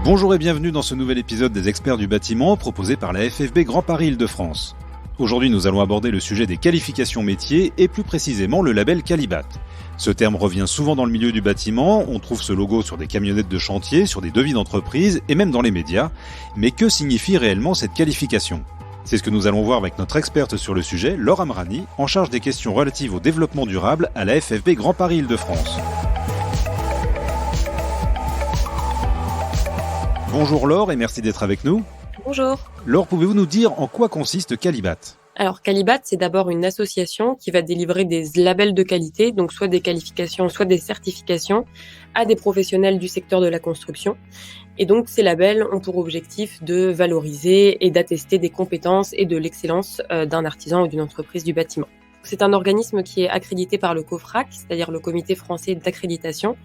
Bonjour et bienvenue dans ce nouvel épisode des experts du bâtiment proposé par la FFB Grand Paris Île-de-France. Aujourd'hui, nous allons aborder le sujet des qualifications métiers et plus précisément le label Qualibat. Ce terme revient souvent dans le milieu du bâtiment, on trouve ce logo sur des camionnettes de chantier, sur des devis d'entreprise et même dans les médias. Mais que signifie réellement cette qualification ? C'est ce que nous allons voir avec notre experte sur le sujet, Laure Amrani, en charge des questions relatives au développement durable à la FFB Grand Paris Île-de-France. Bonjour Laure et merci d'être avec nous. Bonjour. Laure, pouvez-vous nous dire en quoi consiste Qualibat ? Alors Qualibat, c'est d'abord une association qui va délivrer des labels de qualité, donc soit des qualifications, soit des certifications, à des professionnels du secteur de la construction. Et donc ces labels ont pour objectif de valoriser et d'attester des compétences et de l'excellence d'un artisan ou d'une entreprise du bâtiment. C'est un organisme qui est accrédité par le COFRAC, c'est-à-dire le Comité français d'accréditation,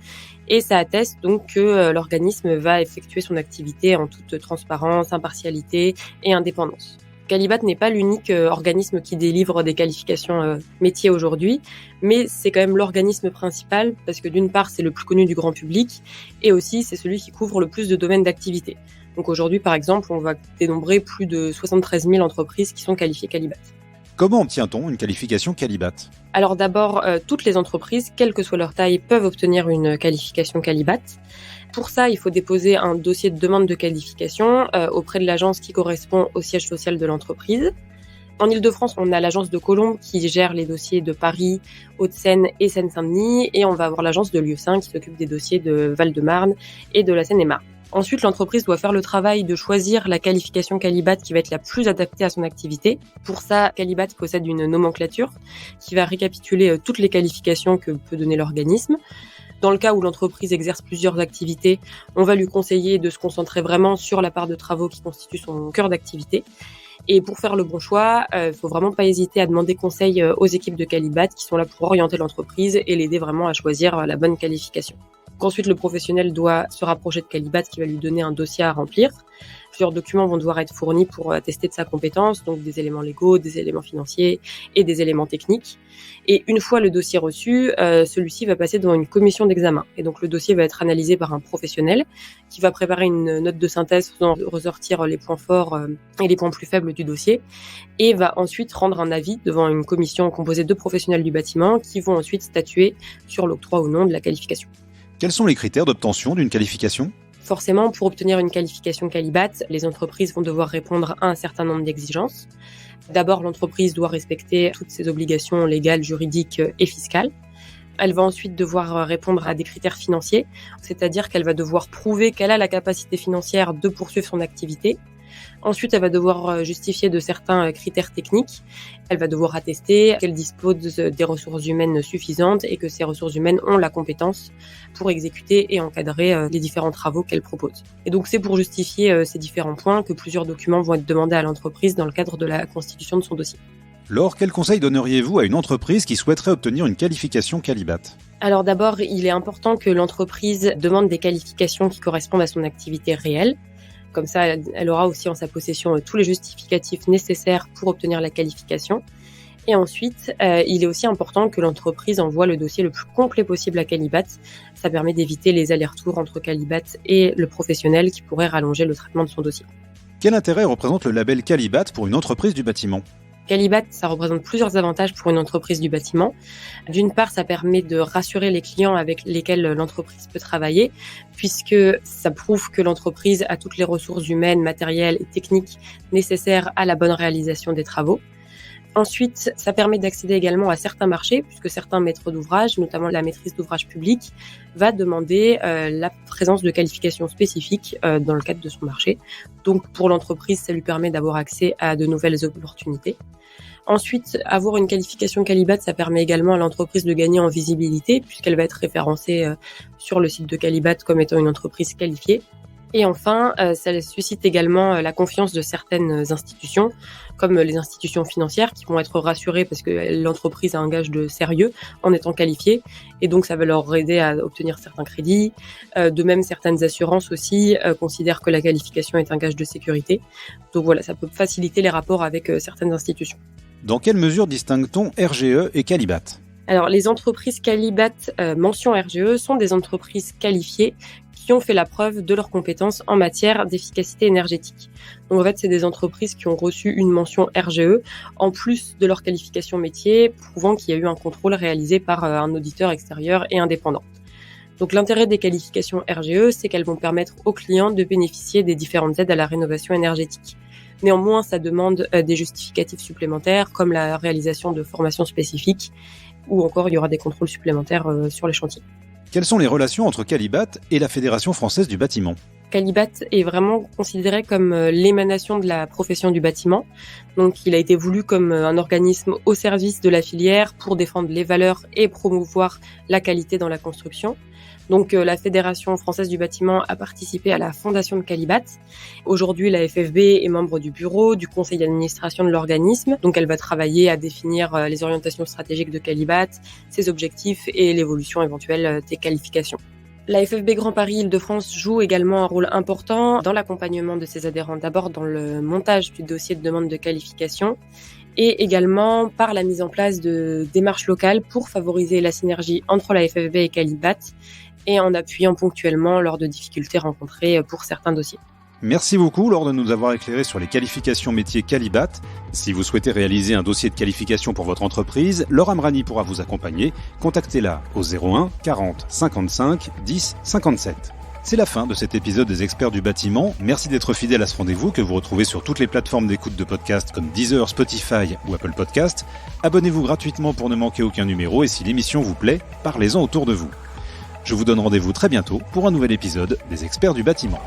et ça atteste donc que l'organisme va effectuer son activité en toute transparence, impartialité et indépendance. Qualibat n'est pas l'unique organisme qui délivre des qualifications métiers aujourd'hui, mais c'est quand même l'organisme principal parce que d'une part, c'est le plus connu du grand public et aussi c'est celui qui couvre le plus de domaines d'activité. Donc aujourd'hui, par exemple, on va dénombrer plus de 73 000 entreprises qui sont qualifiées Qualibat. Comment obtient-on une qualification Qualibat ? Alors d'abord, toutes les entreprises, quelle que soit leur taille, peuvent obtenir une qualification Qualibat. Pour ça, il faut déposer un dossier de demande de qualification auprès de l'agence qui correspond au siège social de l'entreprise. En Île-de-France, on a l'agence de Colombes qui gère les dossiers de Paris, Hauts-de-Seine et Seine-Saint-Denis, et on va avoir l'agence de Lieusaint qui s'occupe des dossiers de Val-de-Marne et de la Seine-et-Marne. Ensuite, l'entreprise doit faire le travail de choisir la qualification Qualibat qui va être la plus adaptée à son activité. Pour ça, Qualibat possède une nomenclature qui va récapituler toutes les qualifications que peut donner l'organisme. Dans le cas où l'entreprise exerce plusieurs activités, on va lui conseiller de se concentrer vraiment sur la part de travaux qui constitue son cœur d'activité. Et pour faire le bon choix, faut vraiment pas hésiter à demander conseil aux équipes de Qualibat qui sont là pour orienter l'entreprise et l'aider vraiment à choisir la bonne qualification. Ensuite, le professionnel doit se rapprocher de Qualibat qui va lui donner un dossier à remplir. Plusieurs documents vont devoir être fournis pour attester de sa compétence, donc des éléments légaux, des éléments financiers et des éléments techniques. Et une fois le dossier reçu, celui-ci va passer devant une commission d'examen. Et donc le dossier va être analysé par un professionnel qui va préparer une note de synthèse faisant ressortir les points forts et les points plus faibles du dossier et va ensuite rendre un avis devant une commission composée de professionnels du bâtiment qui vont ensuite statuer sur l'octroi ou non de la qualification. Quels sont les critères d'obtention d'une qualification ? Forcément, pour obtenir une qualification Qualibat, les entreprises vont devoir répondre à un certain nombre d'exigences. D'abord, l'entreprise doit respecter toutes ses obligations légales, juridiques et fiscales. Elle va ensuite devoir répondre à des critères financiers, c'est-à-dire qu'elle va devoir prouver qu'elle a la capacité financière de poursuivre son activité. Ensuite, elle va devoir justifier de certains critères techniques. Elle va devoir attester qu'elle dispose des ressources humaines suffisantes et que ces ressources humaines ont la compétence pour exécuter et encadrer les différents travaux qu'elle propose. Et donc, c'est pour justifier ces différents points que plusieurs documents vont être demandés à l'entreprise dans le cadre de la constitution de son dossier. Laure, quel conseil donneriez-vous à une entreprise qui souhaiterait obtenir une qualification Qualibat ? Alors d'abord, il est important que l'entreprise demande des qualifications qui correspondent à son activité réelle. Comme ça, elle aura aussi en sa possession tous les justificatifs nécessaires pour obtenir la qualification. Et ensuite, il est aussi important que l'entreprise envoie le dossier le plus complet possible à Qualibat. Ça permet d'éviter les allers-retours entre Qualibat et le professionnel qui pourrait rallonger le traitement de son dossier. Quel intérêt représente le label Qualibat pour une entreprise du bâtiment ? Qualibat, ça représente plusieurs avantages pour une entreprise du bâtiment. D'une part, ça permet de rassurer les clients avec lesquels l'entreprise peut travailler, puisque ça prouve que l'entreprise a toutes les ressources humaines, matérielles et techniques nécessaires à la bonne réalisation des travaux. Ensuite, ça permet d'accéder également à certains marchés, puisque certains maîtres d'ouvrage, notamment la maîtrise d'ouvrage public, va demander la présence de qualifications spécifiques dans le cadre de son marché. Donc pour l'entreprise, ça lui permet d'avoir accès à de nouvelles opportunités. Ensuite, avoir une qualification Qualibat, ça permet également à l'entreprise de gagner en visibilité, puisqu'elle va être référencée sur le site de Qualibat comme étant une entreprise qualifiée. Et enfin, ça suscite également la confiance de certaines institutions, comme les institutions financières, qui vont être rassurées parce que l'entreprise a un gage de sérieux en étant qualifiée, et donc ça va leur aider à obtenir certains crédits. De même, certaines assurances aussi considèrent que la qualification est un gage de sécurité. Donc voilà, ça peut faciliter les rapports avec certaines institutions. Dans quelle mesure distingue-t-on RGE et Qualibat ? Alors, les entreprises Qualibat mention RGE sont des entreprises qualifiées qui ont fait la preuve de leurs compétences en matière d'efficacité énergétique. Donc en fait, c'est des entreprises qui ont reçu une mention RGE en plus de leur qualification métier, prouvant qu'il y a eu un contrôle réalisé par un auditeur extérieur et indépendant. Donc l'intérêt des qualifications RGE, c'est qu'elles vont permettre aux clients de bénéficier des différentes aides à la rénovation énergétique. Néanmoins, ça demande des justificatifs supplémentaires, comme la réalisation de formations spécifiques, ou encore il y aura des contrôles supplémentaires sur les chantiers. Quelles sont les relations entre Qualibat et la Fédération française du bâtiment ? Qualibat est vraiment considéré comme l'émanation de la profession du bâtiment. Donc, il a été voulu comme un organisme au service de la filière pour défendre les valeurs et promouvoir la qualité dans la construction. Donc, la Fédération française du bâtiment a participé à la fondation de Qualibat. Aujourd'hui, la FFB est membre du bureau, du conseil d'administration de l'organisme. Donc, elle va travailler à définir les orientations stratégiques de Qualibat, ses objectifs et l'évolution éventuelle des qualifications. La FFB Grand Paris Île-de-France joue également un rôle important dans l'accompagnement de ses adhérents, d'abord dans le montage du dossier de demande de qualification et également par la mise en place de démarches locales pour favoriser la synergie entre la FFB et Qualibat et en appuyant ponctuellement lors de difficultés rencontrées pour certains dossiers. Merci beaucoup Laure de nous avoir éclairé sur les qualifications métiers Qualibat. Si vous souhaitez réaliser un dossier de qualification pour votre entreprise, Laure Amrani pourra vous accompagner. Contactez-la au 01 40 55 10 57. C'est la fin de cet épisode des Experts du bâtiment. Merci d'être fidèle à ce rendez-vous que vous retrouvez sur toutes les plateformes d'écoute de podcasts comme Deezer, Spotify ou Apple Podcasts. Abonnez-vous gratuitement pour ne manquer aucun numéro et si l'émission vous plaît, parlez-en autour de vous. Je vous donne rendez-vous très bientôt pour un nouvel épisode des Experts du bâtiment.